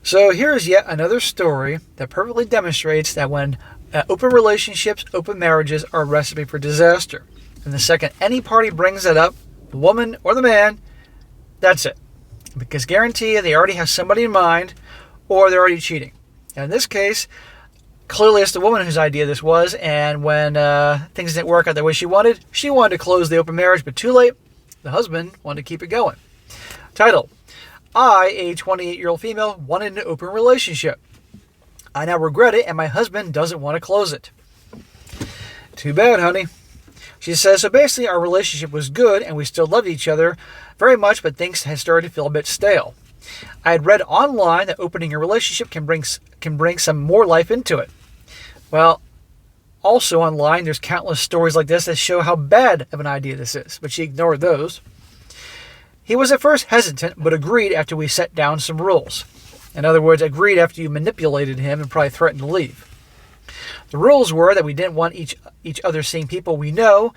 So here's yet another story that perfectly demonstrates that when open relationships, open marriages are a recipe for disaster. And the second any party brings it up, the woman or the man, that's it. Because guarantee you they already have somebody in mind or they're already cheating. And in this case, clearly it's the woman whose idea this was, and when things didn't work out the way she wanted to close the open marriage, but too late, the husband wanted to keep it going. Title: I, a 28-year-old female, wanted an open relationship. I now regret it, and my husband doesn't want to close it. Too bad, honey. She says, so basically our relationship was good, and we still loved each other very much, but things had started to feel a bit stale. I had read online that opening a relationship can bring some more life into it. Well, also online, there's countless stories like this that show how bad of an idea this is, but she ignored those. He was at first hesitant, but agreed after we set down some rules. In other words, agreed after you manipulated him and probably threatened to leave. The rules were that we didn't want each other seeing people we know,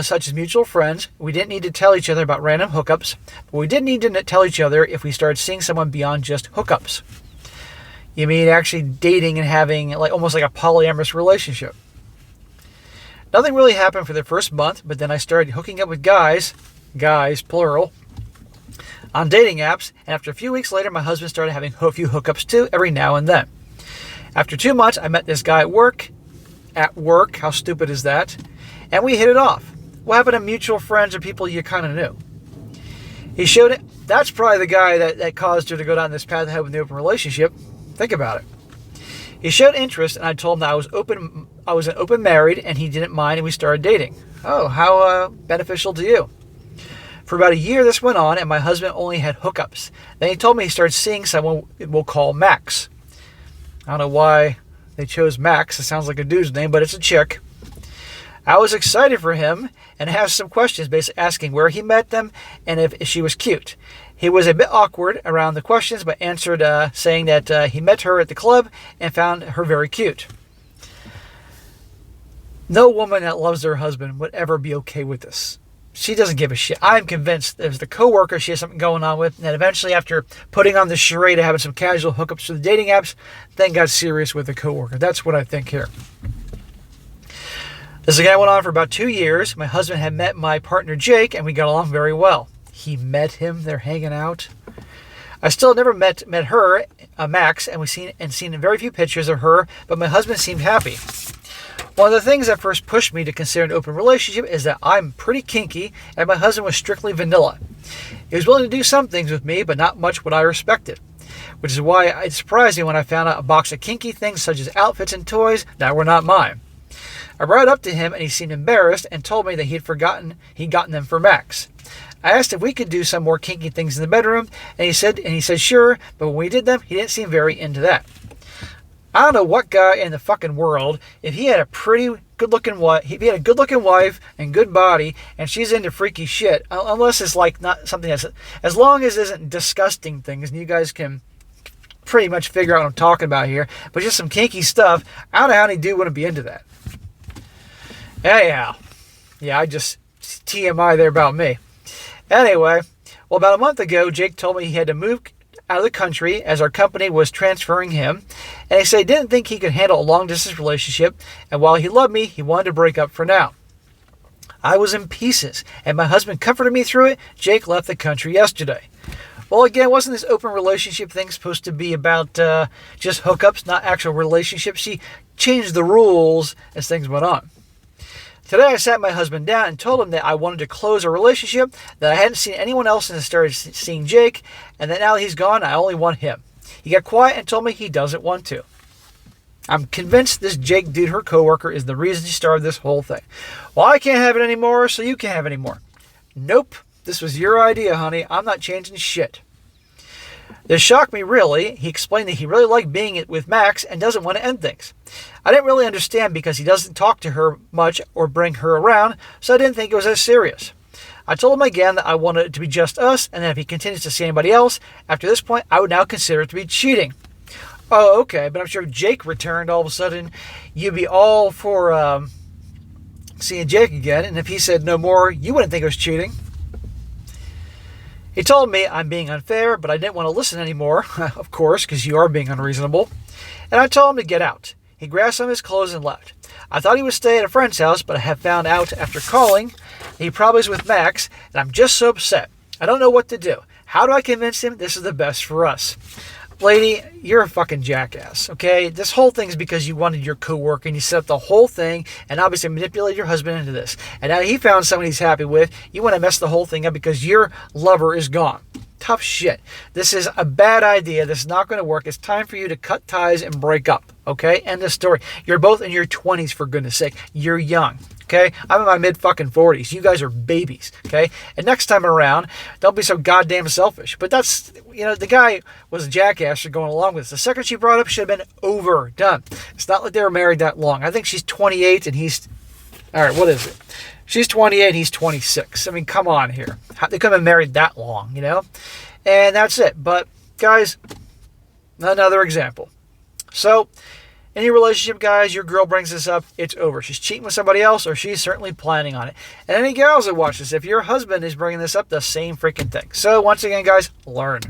such as mutual friends. We didn't need to tell each other about random hookups, but we did need to tell each other if we started seeing someone beyond just hookups. You mean actually dating and having almost like a polyamorous relationship. Nothing really happened for the first month, but then I started hooking up with guys, plural, on dating apps, and after a few weeks later, my husband started having a few hookups too, every now and then. After 2 months, I met this guy at work. How stupid is that? And we hit it off. What happened to mutual friends or people you kind of knew? He showed it. That's probably the guy that caused her to go down this path of having the open relationship. Think about it. He showed interest, and I told him that I was an open married, and he didn't mind, and we started dating. Oh, how beneficial to you. For about a year, this went on, and my husband only had hookups. Then he told me he started seeing someone we'll call Max. I don't know why they chose Max. It sounds like a dude's name, but it's a chick. I was excited for him and asked some questions, basically asking where he met them and if she was cute. He was a bit awkward around the questions, but answered saying that he met her at the club and found her very cute. No woman that loves her husband would ever be okay with this. She doesn't give a shit. I'm convinced there's the coworker she has something going on with, and that eventually after putting on the charade of having some casual hookups through the dating apps, then got serious with the coworker. That's what I think here. This again went on for about 2 years. My husband had met my partner Jake, and we got along very well. He met him. They're hanging out. I still never met her, Max, and we've seen very few pictures of her, but my husband seemed happy. One of the things that first pushed me to consider an open relationship is that I'm pretty kinky, and my husband was strictly vanilla. He was willing to do some things with me, but not much what I respected, which is why it surprised me when I found out a box of kinky things such as outfits and toys that were not mine. I brought it up to him, and he seemed embarrassed and told me that he'd gotten them for Max. I asked if we could do some more kinky things in the bedroom, and he said sure, but when we did them, he didn't seem very into that. I don't know what guy in the fucking world, if he had a good-looking wife and good body, and she's into freaky shit, unless it's like not something that's, as long as it isn't disgusting things, and you guys can pretty much figure out what I'm talking about here, but just some kinky stuff, I don't know how any dude wouldn't be into that. Anyhow, yeah, I just TMI there about me. Anyway, well, about a month ago, Jake told me he had to move out of the country as our company was transferring him, and he said he didn't think he could handle a long-distance relationship, and while he loved me, he wanted to break up for now. I was in pieces, and my husband comforted me through it. Jake left the country yesterday. Well, again, wasn't this open relationship thing supposed to be about just hookups, not actual relationships? She changed the rules as things went on. Today I sat my husband down and told him that I wanted to close a relationship, that I hadn't seen anyone else since I started seeing Jake, and that now he's gone, I only want him. He got quiet and told me he doesn't want to. I'm convinced this Jake dude, her coworker, is the reason she started this whole thing. Well, I can't have it anymore, so you can't have it anymore. Nope, this was your idea, honey. I'm not changing shit. This shocked me, really. He explained that he really liked being with Max and doesn't want to end things. I didn't really understand because he doesn't talk to her much or bring her around, so I didn't think it was as serious. I told him again that I wanted it to be just us, and that if he continues to see anybody else, after this point, I would now consider it to be cheating. Oh, okay, but I'm sure if Jake returned all of a sudden, you'd be all for seeing Jake again, and if he said no more, you wouldn't think it was cheating. He told me I'm being unfair, but I didn't want to listen anymore, of course, because you are being unreasonable. And I told him to get out. He grabbed some of his clothes and left. I thought he would stay at a friend's house, but I have found out after calling he probably is with Max, and I'm just so upset. I don't know what to do. How do I convince him this is the best for us? Lady, you're a fucking jackass, okay? This whole thing's because you wanted your coworker and you set up the whole thing and obviously manipulated your husband into this. And now he found someone he's happy with. You want to mess the whole thing up because your lover is gone. Tough shit. This is a bad idea. This is not going to work. It's time for you to cut ties and break up, okay? End of story. You're both in your 20s, for goodness sake. You're young. Okay, I'm in my mid-fucking 40s. You guys are babies, okay? And next time around, don't be so goddamn selfish. But that's, the guy was a jackass for going along with this. The second she brought up should have been overdone. It's not like they were married that long. I think she's 28 and he's, all right, what is it? She's 28 and he's 26. I mean, come on here. They couldn't have been married that long, And that's it. But, guys, another example. So, any relationship, guys, your girl brings this up, it's over. She's cheating with somebody else or she's certainly planning on it. And any girls that watch this, if your husband is bringing this up, the same freaking thing. So once again, guys, learn.